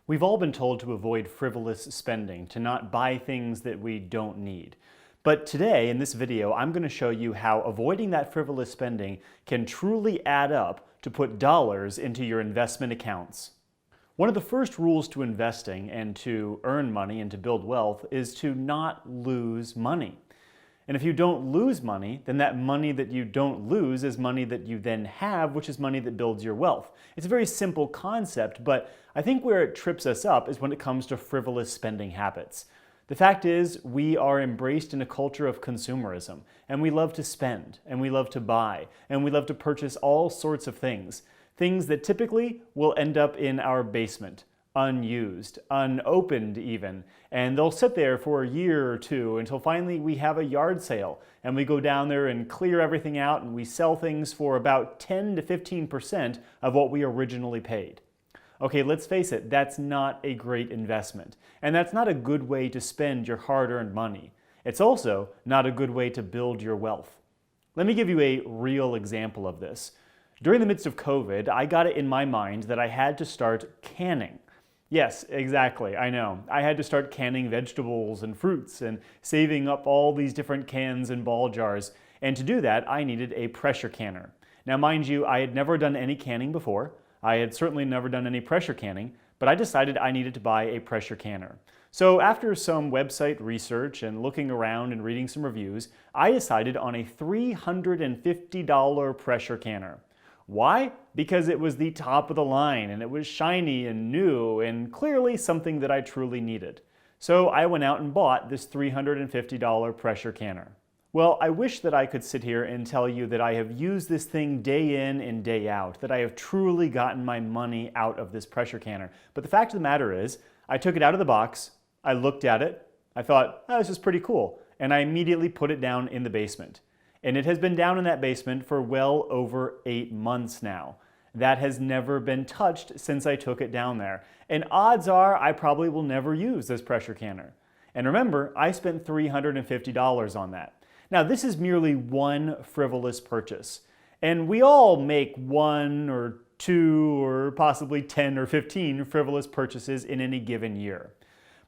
We've all been told to avoid frivolous spending, to not buy things that we don't need. But today, in this video, I'm going to show you how avoiding that frivolous spending can truly add up to put dollars into your investment accounts. One of the first rules to investing and to earn money and to build wealth is to not lose money. And if you don't lose money, then that money that you don't lose is money that you then have, which is money that builds your wealth. It's a very simple concept, but I think where it trips us up is when it comes to frivolous spending habits. The fact is, we are embraced in a culture of consumerism, and we love to spend, and we love to buy, and we love to purchase all sorts of things. Things that typically will end up in our basement, unused, unopened even, and they'll sit there for a year or two until finally we have a yard sale and we go down there and clear everything out and we sell things for about 10 to 15% of what we originally paid. Okay, let's face it, that's not a great investment, and that's not a good way to spend your hard-earned money. It's also not a good way to build your wealth. Let me give you a real example of this. During the midst of COVID, I got it in my mind that I had to start canning. Yes, exactly, I know. I had to start canning vegetables and fruits and saving up all these different cans and ball jars. And to do that, I needed a pressure canner. Now, mind you, I had never done any canning before. I had certainly never done any pressure canning, but I decided I needed to buy a pressure canner. So after some website research and looking around and reading some reviews, I decided on a $350 pressure canner. Why? Because it was the top of the line and it was shiny and new and clearly something that I truly needed. So I went out and bought this $350 pressure canner. Well, I wish that I could sit here and tell you that I have used this thing day in and day out, that I have truly gotten my money out of this pressure canner. But the fact of the matter is, I took it out of the box, I looked at it, I thought, oh, this is pretty cool, and I immediately put it down in the basement. And it has been down in that basement for well over 8 months now. That has never been touched since I took it down there. And odds are I probably will never use this pressure canner. And remember, I spent $350 on that. Now, this is merely one frivolous purchase. And we all make 1 or 2 or possibly 10 or 15 frivolous purchases in any given year.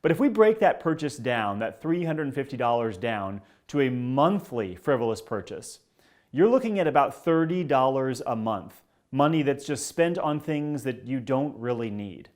But if we break that purchase down, that $350 down, to a monthly frivolous purchase, you're looking at about $30 a month, money that's just spent on things that you don't really need.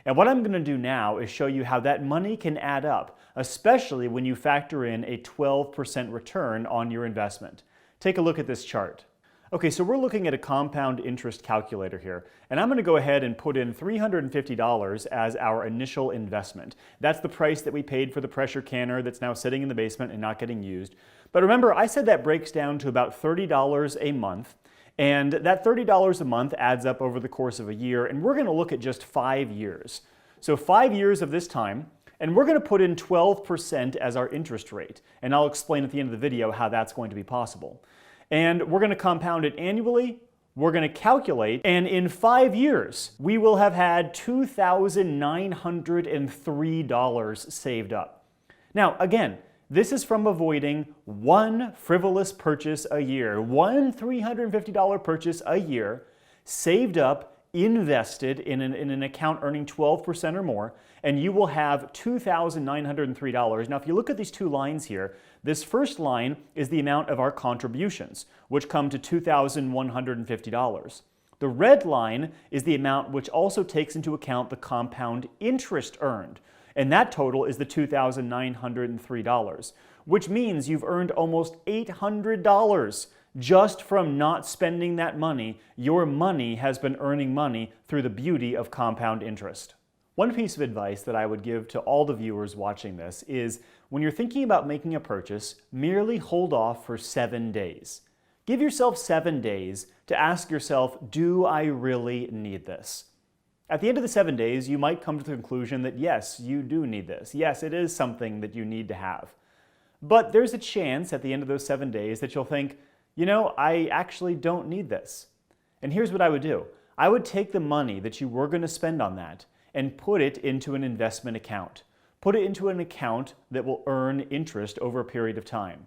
And what I'm going to do now is show you how that money can add up, especially when you factor in a 12% return on your investment. Take a look at this chart. Okay, so we're looking at a compound interest calculator here, and I'm going to go ahead and put in $350 as our initial investment. That's the price that we paid for the pressure canner that's now sitting in the basement and not getting used. But remember, I said that breaks down to about $30 a month, and that $30 a month adds up over the course of a year, and we're going to look at just 5 years. So 5 years of this time, and we're going to put in 12% as our interest rate, and I'll explain at the end of the video how that's going to be possible. And we're going to compound it annually, we're going to calculate, and in 5 years, we will have had $2,903 saved up. Now, again, this is from avoiding one frivolous purchase a year, one $350 purchase a year, saved up, invested in an account earning 12% or more, and you will have $2,903. Now, if you look at these two lines here, this first line is the amount of our contributions, which come to $2,150. The red line is the amount which also takes into account the compound interest earned, and that total is the $2,903, which means you've earned almost $800 just from not spending that money. Your money has been earning money through the beauty of compound interest. One piece of advice that I would give to all the viewers watching this is when you're thinking about making a purchase, merely hold off for 7 days. Give yourself 7 days to ask yourself, do I really need this? At the end of the 7 days, you might come to the conclusion that yes, you do need this. Yes, it is something that you need to have. But there's a chance at the end of those 7 days that you'll think, you know, I actually don't need this. And here's what I would do. I would take the money that you were going to spend on that and put it into an investment account. Put it into an account that will earn interest over a period of time.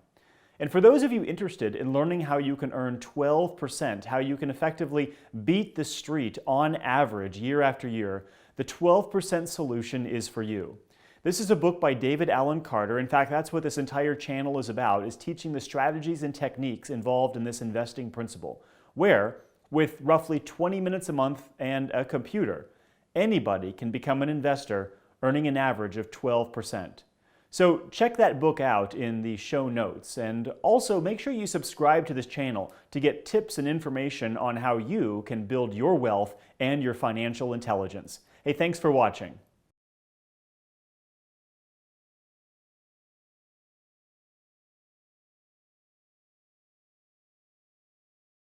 And for those of you interested in learning how you can earn 12%, how you can effectively beat the street on average year after year, The 12% Solution is for you. This is a book by David Allen Carter. In fact, that's what this entire channel is about, is teaching the strategies and techniques involved in this investing principle, where, with roughly 20 minutes a month and a computer, anybody can become an investor earning an average of 12%. So check that book out in the show notes, and also make sure you subscribe to this channel to get tips and information on how you can build your wealth and your financial intelligence. Hey, thanks for watching.